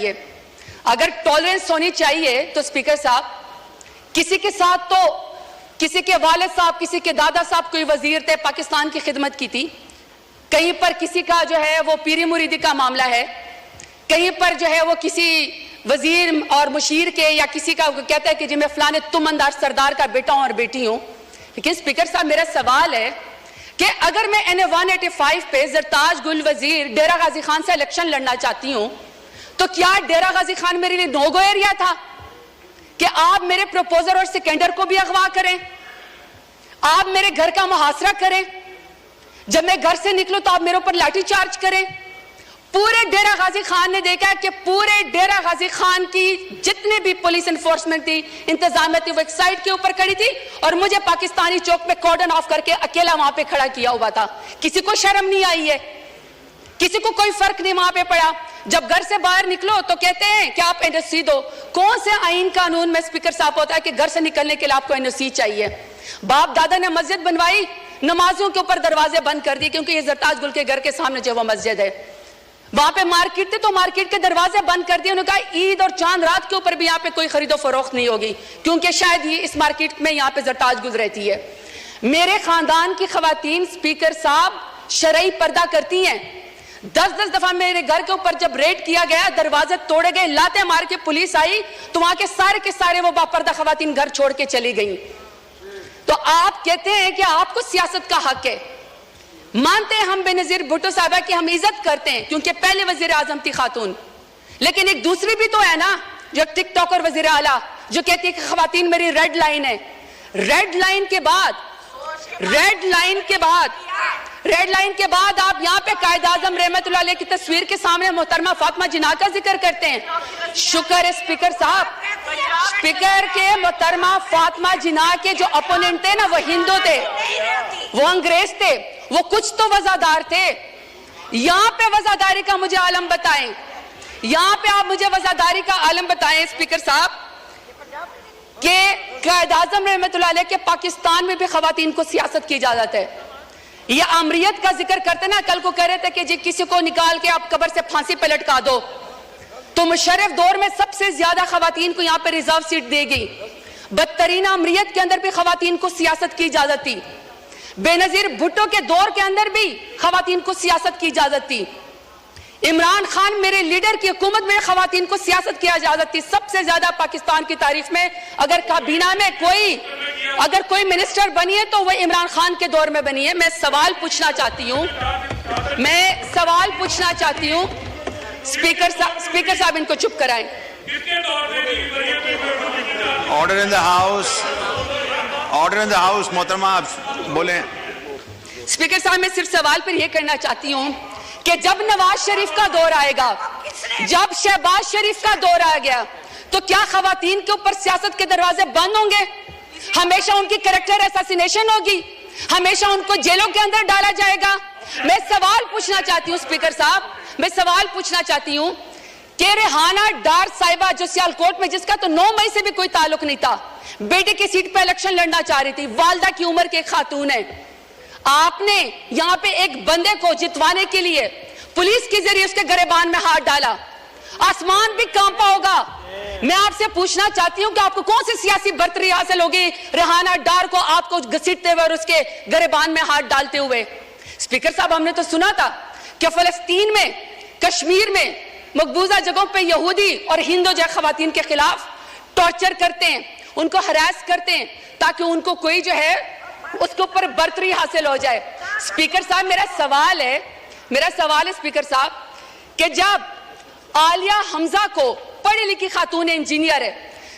चाहिए। अगर टॉलरेंस होनी चाहिए तो स्पीकर साहब, किसी के साथ तो किसी के वालिद साहब, किसी के दादा साहब कोई वजीर थे, पाकिस्तान की खिदमत की थी, कहीं पर किसी का जो है वो पीरी मुरीदी का मामला है, कहीं पर जो है वो किसी वजीर और मुशीर के या किसी का कहता है कि जी मैं फलाने तुमंदार सरदार का बेटा हूं और बेटी हूं। लेकिन स्पीकर साहब, मेरा सवाल है कि अगर मैं NA 185 पे जरताज गुल वजीर डेरा गाजी खान से इलेक्शन लड़ना चाहती हूं, तो क्या डेरा गाजी खान मेरे लिए नो गो एरिया था कि आप मेरे प्रपोजर और सिकंदर को भी अगवा करें, आप मेरे घर का मुहासरा करें, जब मैं घर से निकलूं तो आप मेरे ऊपर लाठी चार्ज करें? पूरे डेरा गाजी खान ने देखा कि पूरे डेरा गाजी खान की जितने भी पुलिस एनफोर्समेंट थी, इंतजामिया थी, वो एक साइड के ऊपर खड़ी थी और मुझे पाकिस्तानी चौक में कॉर्डन ऑफ करके अकेला वहां पे खड़ा किया हुआ था। किसी को शर्म नहीं आई है, किसी को कोई फर्क नहीं वहां पे पड़ा। जब घर से बाहर निकलो तो कहते हैं कि आप NOC दो। कौन से आईन कानून में स्पीकर साहब होता है कि घर से निकलने के लिए आपको NOC चाहिए? बाप दादा ने मस्जिद बनवाई, नमाजियों के ऊपर दरवाजे बंद कर दिए, क्योंकि ये जरताज गुल के घर के सामने जो वो मस्जिद है, वहां पे मार्केट थे तो मार्केट के दरवाजे बंद कर दिए। उन्होंने कहा ईद और चांद रात के ऊपर भी यहाँ पे कोई खरीदो फरोख्त नहीं होगी, क्योंकि शायद ये इस मार्केट में यहाँ पे जरताज गुल रहती है। मेरे खानदान की खवातीन स्पीकर साहब शरई पर्दा करती हैं। 10-10 दफा मेरे घर के ऊपर जब रेड किया गया, दरवाजे तोड़े गए, लाते मार के पुलिस आई, तो वहां के सारे वो बापर्दा खवातीन घर छोड़ के चली गई। तो आप कहते हैं कि आपको सियासत का हक है। मानते हैं हम बेनजीर भुट्टो साहबा की हम इज्जत करते हैं, क्योंकि पहले वजीर आजम थी खातून, लेकिन एक दूसरी भी तो है ना, जो टिकटॉक और वजीर आला, जो कहती है कि खवातीन मेरी रेड लाइन है। रेड लाइन के बाद आप यहाँ पे कायद आजम रहमतुल्लाह अलैह की तस्वीर के सामने मोहतरमा फातिमा जिन्ना का जिक्र करते हैं। शुक्र है स्पीकर साहब, स्पीकर के मोहतरमा फातिमा जिन्ना के जो अपोनेंट थे ना, वो हिंदू थे, वो अंग्रेज थे, वो कुछ तो वजादार थे। यहाँ पे वजादारी का मुझे आलम बताएं, यहाँ पे आप मुझे वजादारी का आलम बताएं स्पीकर साहब, कि कायद आजम रहमतुल्लाह अलैह के पाकिस्तान में भी खवातीन को सियासत की इजाजत है। ये आमरीत का जिक्र करते ना, कल को कह रहे थे कि जी किसी को निकाल के आप कब्र से फांसी पे लटका दो, तो मुशर्रफ दौर में सबसे ज्यादा खवातीन को यहाँ पे रिजर्व सीट देगी। बदतरीन आमरीत के अंदर भी खवातीन को सियासत की इजाजत थी। बेनजीर भुट्टो के दौर के अंदर भी खवातीन को सियासत की इजाजत थी। इमरान खान मेरे लीडर की हुकूमत में खवातीन को सियासत की इजाजत थी। सबसे ज्यादा पाकिस्तान की तारीफ में अगर काबीना में कोई मिनिस्टर बनी है तो वह इमरान खान के दौर में बनी है। मैं सवाल पूछना चाहती हूँ स्पीकर साहब इनको चुप कराएं। ऑर्डर इन द हाउस मोहतरमा, आप बोले। स्पीकर साहब, मैं सिर्फ सवाल पर यह करना चाहती हूँ कि जब नवाज शरीफ का दौर आएगा, जब शहबाज शरीफ का दौर आ गया, तो क्या खवातीन के ऊपर सियासत के दरवाजे बंद होंगे? हमेशा उनकी कैरेक्टर असैसिनेशन होगी, हमेशा उनको जेलों के अंदर डाला जाएगा? मैं सवाल पूछना चाहती हूँ स्पीकर साहब, मैं सवाल पूछना चाहती हूँ कि रेहाना डार साहिबा जो सियालकोट में, जिसका तो 9 मई से भी कोई ताल्लुक नहीं था, बेटे की सीट पर इलेक्शन लड़ना चाह रही थी, वालदा की उम्र के खातून है, आपने यहाँ पे एक बंदे को जितवाने के लिए पुलिस के जरिए उसके गरेबान में हाथ डाला। आसमान भी कांपा होगा। मैं आपसे पूछना चाहती हूँ कि आपको कौन सी सियासी बर्तरी हासिल होगी रेहाना डार को आपको घसीटते हुए और उसके गरेबान में हाथ डालते हुए? स्पीकर साहब, हमने तो सुना था कि फलस्तीन में, कश्मीर में मकबूजा जगहों पे यहूदी और हिंदू जो खवातीन के खिलाफ टॉर्चर करते हैं, उनको हरास करते हैं, ताकि उनको कोई जो है उसके ऊपर बर्तरी हासिल हो जाए। स्पीकर साहब, मेरा सवाल है स्पीकर साहब, कि जब आलिया हमजा को, पढ़ी लिखी खातून इंजीनियर है,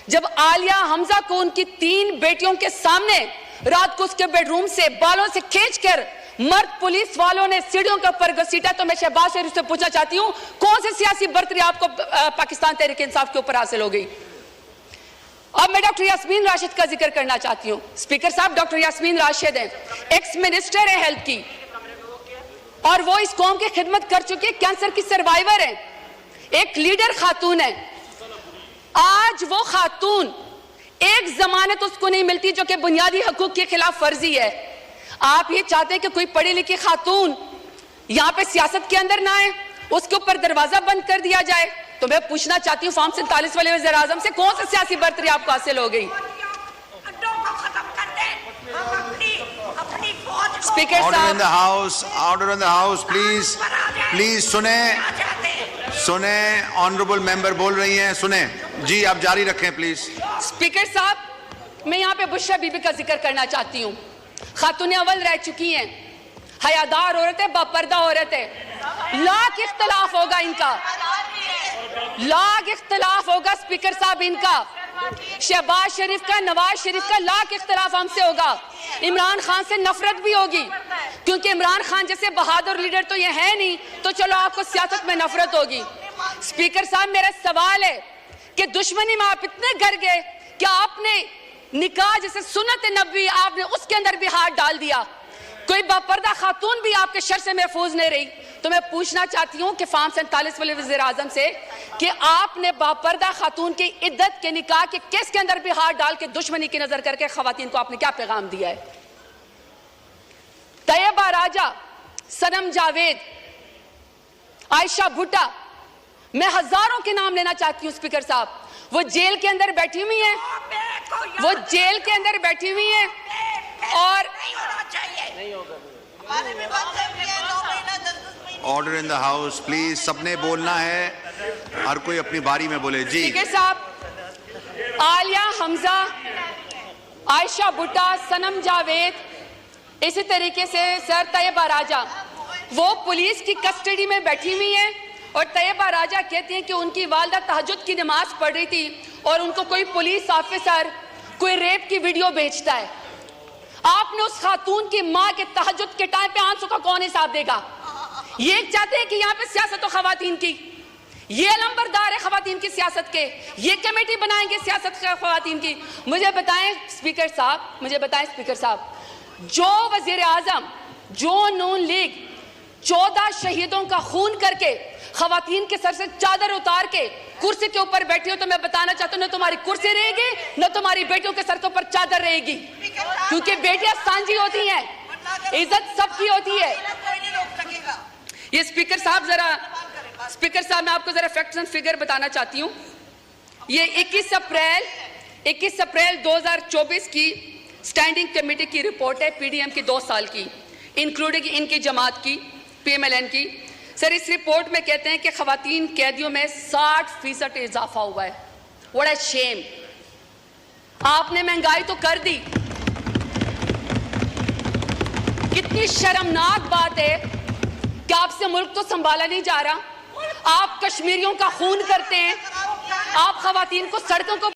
जब आलिया हमजा को उनकी 3 बेटियों के सामने रात को उसके बेडरूम से बालों से खींचकर मर्द पुलिस वालों ने सीढ़ियों के ऊपर घसीटा, तो मैं शहबाज शरीफ से पूछना चाहती हूँ, कौन सी सियासी बर्तरी आपको पाकिस्तान तहरीक इंसाफ के ऊपर हासिल हो गई? अब मैं डॉक्टर यास्मीन राशिद का जिक्र करना चाहती हूँ। स्पीकर साहब, डॉक्टर यास्मीन राशिद हैं, एक्स मिनिस्टर है हेल्थ की, और वो इस कौम की खिदमत कर चुकी है, कैंसर की सर्वाइवर है, एक लीडर खातून है। आज वो खातून, एक जमानत उसको नहीं मिलती जो कि बुनियादी हकूक के खिलाफ फर्जी है। आप ये चाहते हैं कि कोई पढ़ी लिखी खातून यहाँ पे सियासत के अंदर ना आए, उसके ऊपर दरवाजा बंद कर दिया जाए? तो मैं पूछना चाहती हूँ फॉर्म 47 वाले वज़ीर आज़म से कौन सी सियासी बर्तरी आपको हासिल हो गई? स्पीकर ऑर्डर इन द साहब, house, order in the house, please please सुने सुने, ऑनरेबल मेंबर बोल रही हैं, सुने जी, आप जारी रखें प्लीज। स्पीकर साहब, मैं यहाँ पे बुशरा बीबी का जिक्र करना चाहती हूँ। खातून अव्वल रह चुकी हैं, हयादार औरत है, बापर्दा औरत है। लाख इख्तलाफ होगा इनका, लाख इख्तलाफ होगा स्पीकर साहब इनका, शहबाज शरीफ का, नवाज शरीफ का लाख इख्तलाफ हमसे होगा। इमरान खान से नफरत भी होगी, क्योंकि इमरान खान जैसे बहादुर लीडर तो ये है नहीं, तो चलो आपको सियासत में नफरत होगी। स्पीकर साहब, मेरा सवाल है कि दुश्मनी में आप इतने गर गए कि आपने निकाह जैसे सुन्नत नबी, आपने उसके अंदर भी हाथ डाल दिया। कोई बापर्दा खातून भी आपके शर से महफूज नहीं रही। तो मैं पूछना चाहती हूँ कि फॉर्म 47 वाले वज़ीर आज़म से कि आपने बापर्दा खातून की इद्दत के निकाह के केस के अंदर भी हाथ डाल के दुश्मनी की नजर करके खवातीन को आपने क्या पैगाम दिया है? तैयबा राजा, सनम जावेद, आयशा भुट्टा, मैं हजारों के नाम लेना चाहती हूँ स्पीकर साहब। वो जेल के अंदर बैठी हुई हैं, वो जेल के अंदर बैठी हुई हैं और order in the house, please सबने बोलना है, हर कोई अपनी बारी में बोले जी। स्पीकर साहब, आलिया हमजा, आयशा भुट्टा, सनम जावेद, इसी तरीके से सर तैयबा राजा, वो पुलिस की कस्टडी में बैठी हुई हैं और तैयबा राजा कहती हैं कि उनकी वालदा तहज्जुद की नमाज पढ़ रही थी और उनको कोई पुलिस ऑफिसर कोई रेप की वीडियो भेजता है। आपने उस खातून की मां के तहज्जुद के टाइम पे आंसू का कौन हिसाब देगा? ये चाहते हैं कि यहाँ पे सियासत हो खवातीन की, ये लंबरदार है खवातीन की सियासत के, ये कमेटी बनाएंगे सियासत खवातीन की। मुझे बताएं स्पीकर साहब, मुझे बताएं स्पीकर साहब, जो वजीर आजम, जो नून लीग 14 शहीदों का खून करके खवातीन के सर से चादर उतार के कुर्सी के ऊपर बैठी हो, तो मैं बताना चाहता हूँ न तुम्हारी कुर्सी रहेगी न तुम्हारी बेटियों के सर के ऊपर चादर रहेगी, क्योंकि बेटियां सांझी होती हैं, इज्जत सबकी होती है। ये स्पीकर साहब, जरा स्पीकर साहब, मैं आपको जरा फैक्ट्स एंड फिगर बताना चाहती हूँ। ये 21 अप्रैल 2024 की स्टैंडिंग कमेटी की रिपोर्ट है, पीडीएम की 2 साल की, इंक्लूडिंग इनकी जमात की, पीएमएलएन की। सर, इस रिपोर्ट में कहते हैं कि खवातीन कैदियों में 60% इजाफा हुआ है। What a shame! आपने महंगाई तो कर दी, कितनी शर्मनाक बात है कि आपसे मुल्क तो संभाला नहीं जा रहा। आप कश्मीरियों का खून करते हैं, आप खवातीन को सड़कों को